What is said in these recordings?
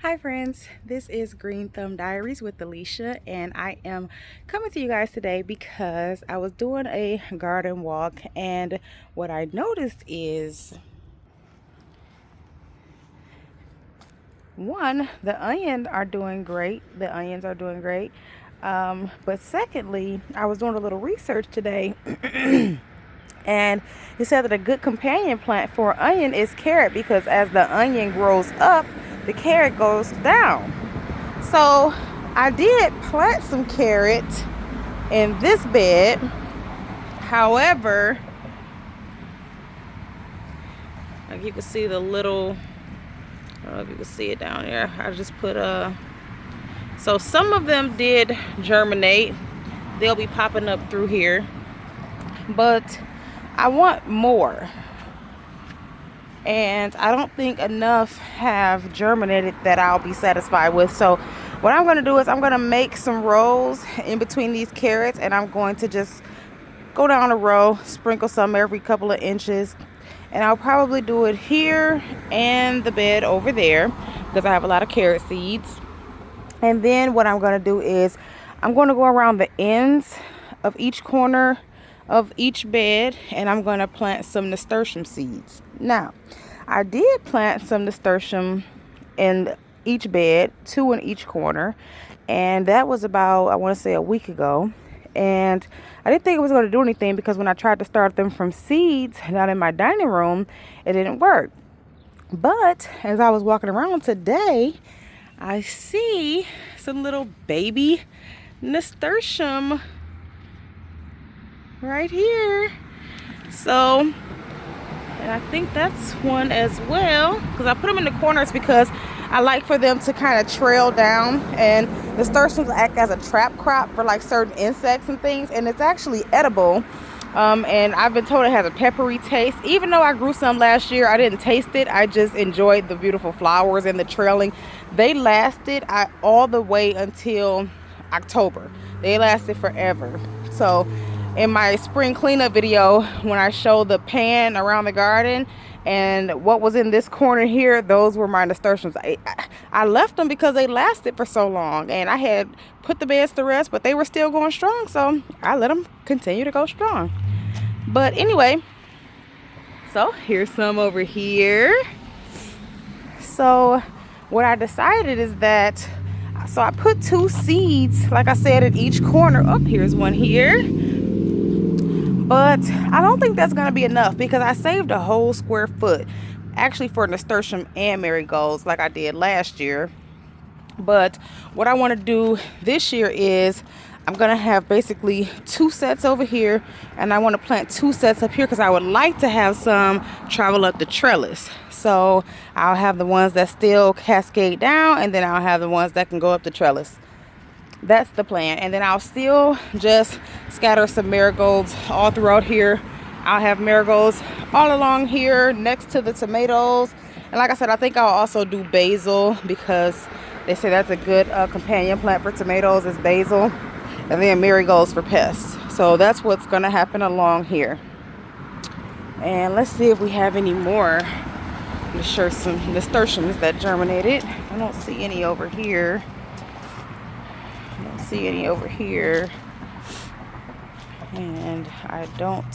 Hi friends, this is Green Thumb Diaries with Alicia, and I am coming to you guys today because I was doing a garden walk, and what I noticed is one, the onions are doing great. But secondly, I was doing a little research today and it said that a good companion plant for an onion is carrot, because as the onion grows up, the carrot goes down. So I did plant some carrot in this bed. However, like you can see the little, I don't know if you can see it down there. I just put so some of them did germinate. They'll be popping up through here, but I want more. And I don't think enough have germinated that I'll be satisfied with. So what I'm going to do is I'm going to make some rows in between these carrots, and I'm going to just go down a row, sprinkle some every couple of inches, and I'll probably do it here and the bed over there because I have a lot of carrot seeds. And then what I'm going to do is I'm going to go around the ends of each corner of each bed, and I'm going to plant some nasturtium seeds. Now, I did plant some nasturtium in each bed, 2 in each corner, and that was about, I want to say, a week ago. And I didn't think it was going to do anything because when I tried to start them from seeds down in my dining room, it didn't work. But as I was walking around today, I see some little baby nasturtium right here. So, and I think that's one as well, because I put them in the corners because I like for them to kind of trail down, and nasturtiums act as a trap crop for like certain insects and things, and it's actually edible. And I've been told it has a peppery taste. Even though I grew some last year, I didn't taste it. I just enjoyed the beautiful flowers and the trailing. They lasted all the way until October. They lasted forever. So in my spring cleanup video, when I showed the pan around the garden and what was in this corner here, those were my nasturtiums. I left them because they lasted for so long, and I had put the beds to rest, but they were still going strong, so I let them continue to go strong. But anyway, so here's some over here. So what I decided is that, so I put 2 seeds, like I said, in each corner. Oh, here's one here. But I don't think that's going to be enough because I saved a whole square foot, actually, for nasturtium and marigolds like I did last year. But what I want to do this year is I'm going to have basically 2 sets over here, and I want to plant 2 sets up here because I would like to have some travel up the trellis. So I'll have the ones that still cascade down, and then I'll have the ones that can go up the trellis. That's the plan. And then I'll still just scatter some marigolds all throughout here. I'll have marigolds all along here next to the tomatoes. And like I said, I think I'll also do basil because they say that's a good companion plant for tomatoes is basil. And then marigolds for pests. So that's what's going to happen along here. And let's see if we have any more nasturtiums that germinated. I don't see any over here. See any over here, and I don't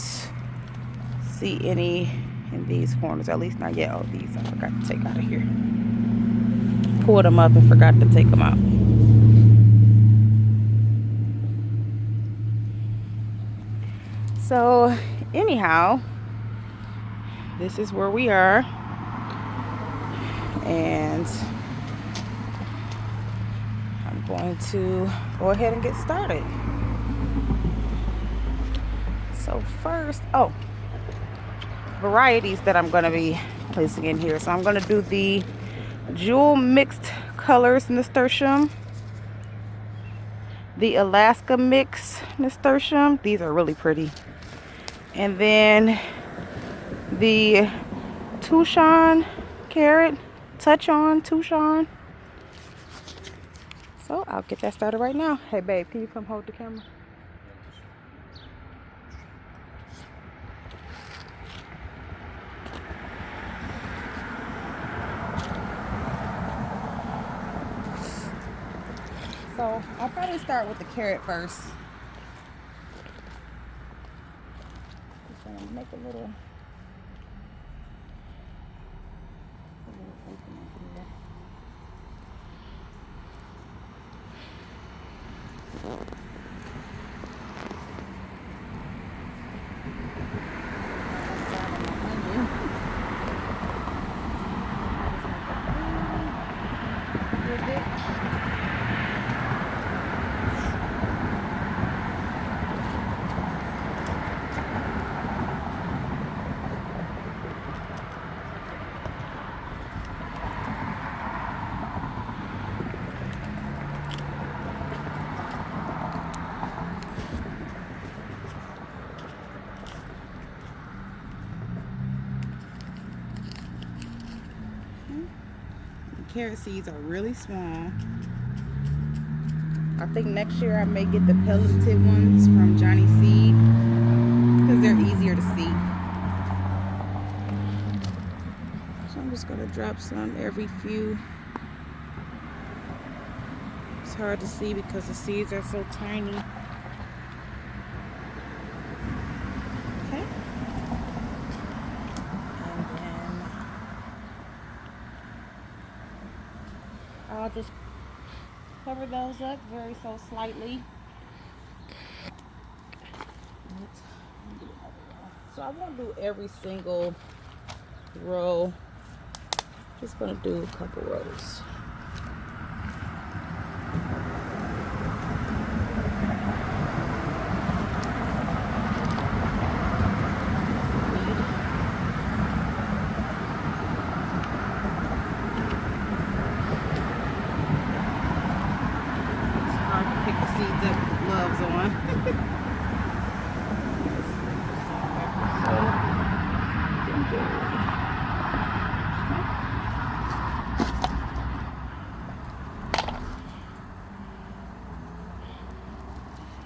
see any in these corners, at least not yet. Oh, these I forgot to take out of here. Pulled them up and forgot to take them out. So anyhow, this is where we are, and I'm going to go ahead and get started. So first, varieties that I'm going to be placing in here. So I'm going to do the jewel mixed colors nasturtium, the Alaska mix nasturtium. These are really pretty. And then the Tucson carrot, Tucson. So I'll get that started right now. Hey babe, can you come hold the camera? So I'll probably start with the carrot first. Just gonna make a little opening here. Carrot seeds are really small. I think next year I may get the pelleted ones from Johnny Seed because they're easier to see. So I'm just gonna drop some every few. It's hard to see because the seeds are so tiny. Okay. And then I'll just cover those up very so slightly. So I won't do every single row. Just gonna do a couple rows.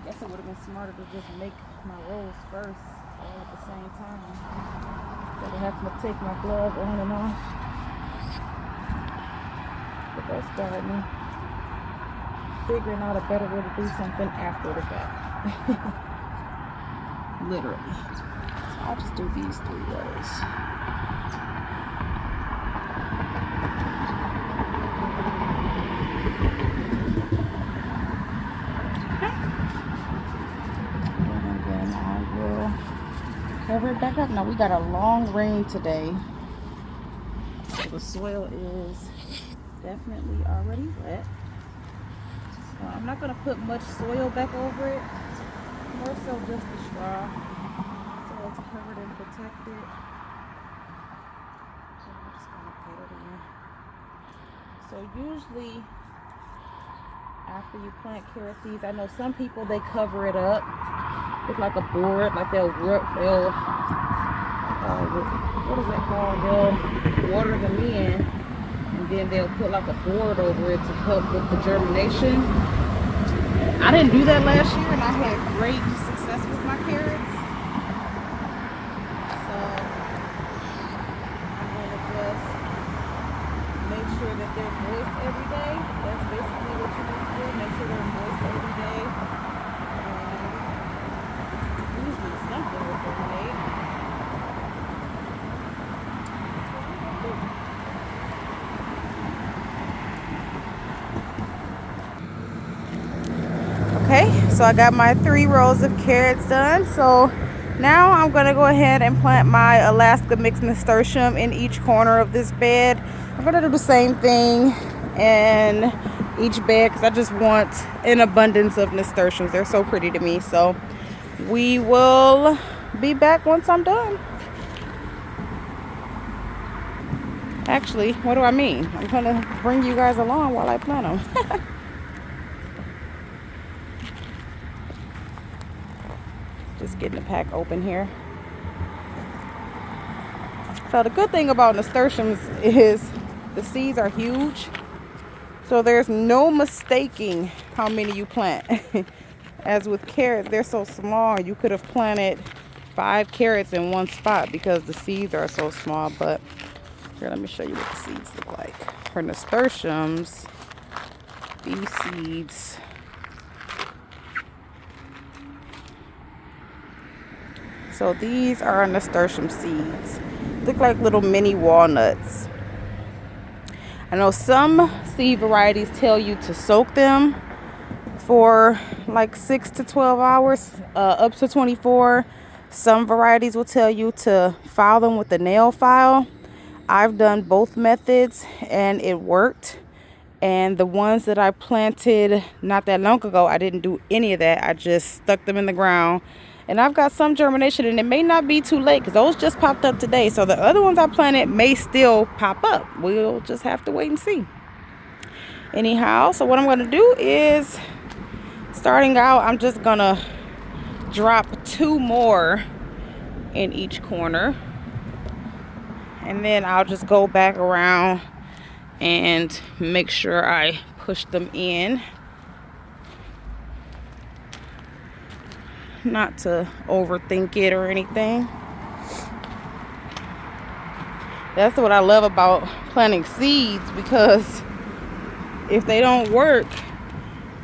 Guess it would have been smarter to just make my rolls first all at the same time. Instead of having to take my glove on and off. But that's gardening. Figuring out a better way to do something after the fact. Literally. So I'll just do these 3 rows. Cover it back up. Now we got a long rain today, so the soil is definitely already wet. So I'm not gonna put much soil back over it, more so just the straw, so it's covered and protected. So I'm just gonna put it in. So usually after you plant carrot seeds, I know some people, they cover it up with like a board, like they'll what is that called? They'll water them in, and then they'll put like a board over it to help with the germination. I didn't do that last year, and I had great success with my carrots. So I'm gonna just make sure that they're moist every day. That's basically what you need to do. Make sure they're moist every day. Usually something will germinate. Okay, so I got my 3 rows of carrots done. So now I'm gonna go ahead and plant my Alaska mixed nasturtium in each corner of this bed. I'm gonna do the same thing in each bed because I just want an abundance of nasturtiums. They're so pretty to me. So we will be back once I'm done. Actually, what do I mean? I'm gonna bring you guys along while I plant them. Just getting the pack open here. So the good thing about nasturtiums is the seeds are huge. So there's no mistaking how many you plant. As with carrots, they're so small. You could have planted 5 carrots in one spot because the seeds are so small. But here, let me show you what the seeds look like. For nasturtiums, these seeds. So these are nasturtium seeds. Look like little mini walnuts. I know some seed varieties tell you to soak them for like 6 to 12 hours, up to 24. Some varieties will tell you to file them with a nail file. I've done both methods and it worked. And the ones that I planted not that long ago, I didn't do any of that. I just stuck them in the ground. And I've got some germination, and it may not be too late because those just popped up today. So the other ones I planted may still pop up. We'll just have to wait and see. Anyhow, so what I'm going to do is, starting out, I'm just going to drop 2 more in each corner. And then I'll just go back around and make sure I push them in. Not to overthink it or anything. That's what I love about planting seeds, because if they don't work,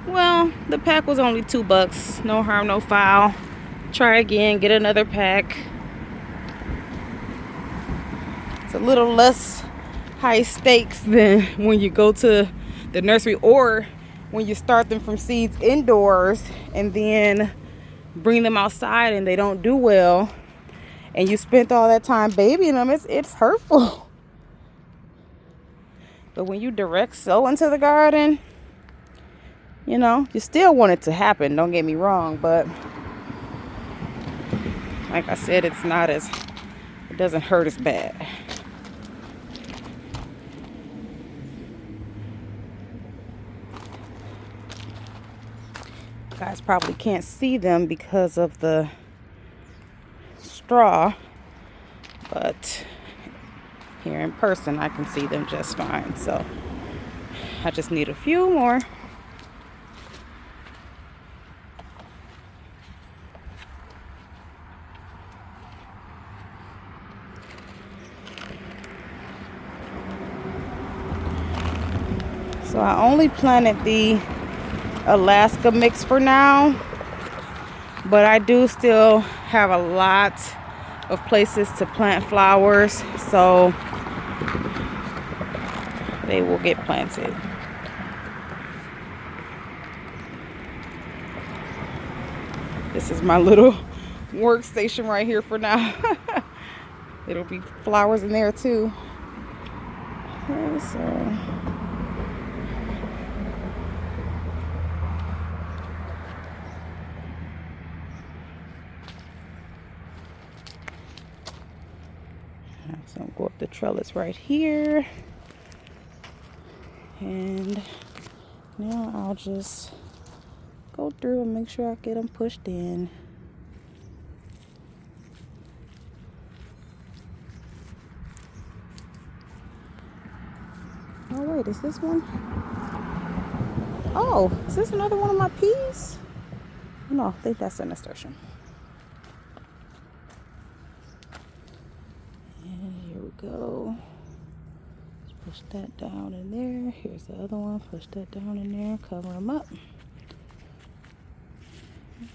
well, the pack was only $2. No harm, no foul. Try again, get another pack. It's a little less high stakes than when you go to the nursery, or when you start them from seeds indoors and then bring them outside and they don't do well, and you spent all that time babying them. It's hurtful. But when you direct sow into the garden, you know, you still want it to happen, don't get me wrong, but like I said, it doesn't hurt as bad. You guys probably can't see them because of the straw, but here in person I can see them just fine. So I just need a few more. So I only planted the Alaska mix for now, but I do still have a lot of places to plant flowers, so they will get planted. This is my little workstation right here for now. It'll be flowers in there too. Okay, so I'm going to go up the trellis right here, and now I'll just go through and make sure I get them pushed in. Oh wait, is this one? Oh, is this another one of my peas? No, I think that's a nasturtium. Go. Push that down in there. Here's the other one. Push that down in there. Cover them up.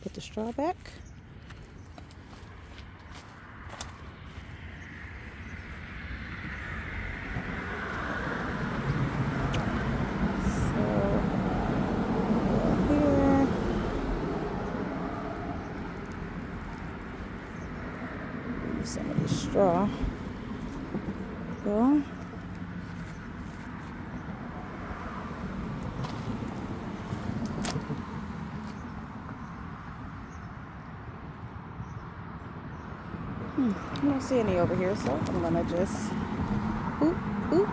Put the straw back. So here. Use some of the straw. Go. I don't see any over here, so I'm gonna just oop, oop.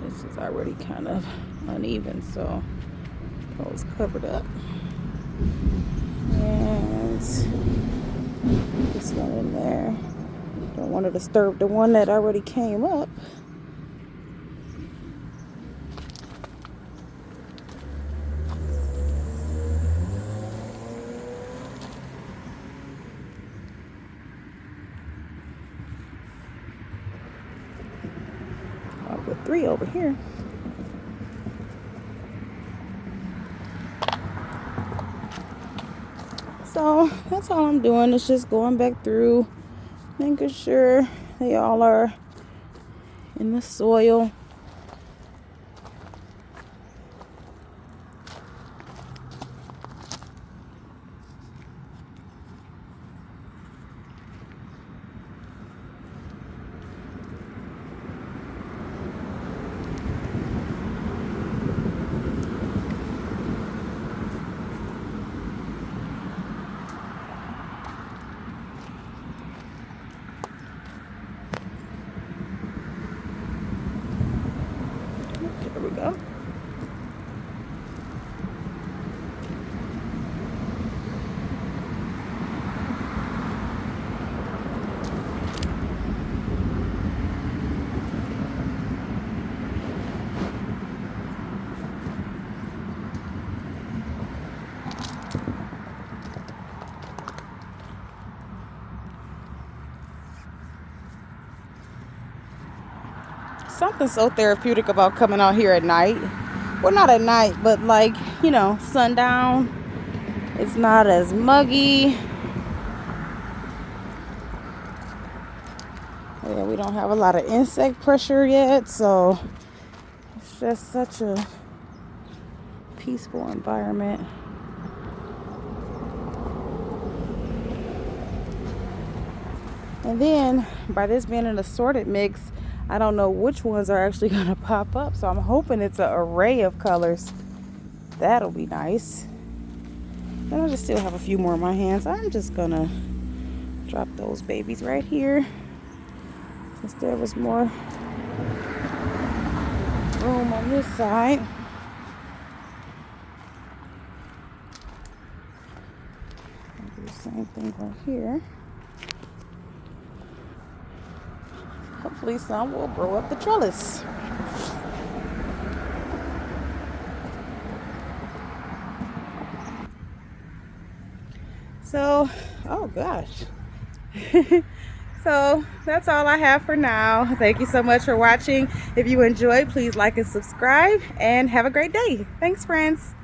This is already kind of uneven, so those covered up. And this one in there. Don't want to disturb the one that already came up. 3 over here. So that's all I'm doing, is just going back through, making sure they all are in the soil. There we go. Something so therapeutic about coming out here at night. Well, not at night, but like, you know, sundown. It's not as muggy. Yeah, we don't have a lot of insect pressure yet, so it's just such a peaceful environment. And then, by this being an assorted mix, I don't know which ones are actually going to pop up, so I'm hoping it's an array of colors. That'll be nice. And I just still have a few more in my hands. I'm just going to drop those babies right here, since there was more room on this side. I'll do the same thing right here. Hopefully some will grow up the trellis. So, oh gosh. So that's all I have for now. Thank you so much for watching. If you enjoyed, please like and subscribe, and have a great day. Thanks, friends.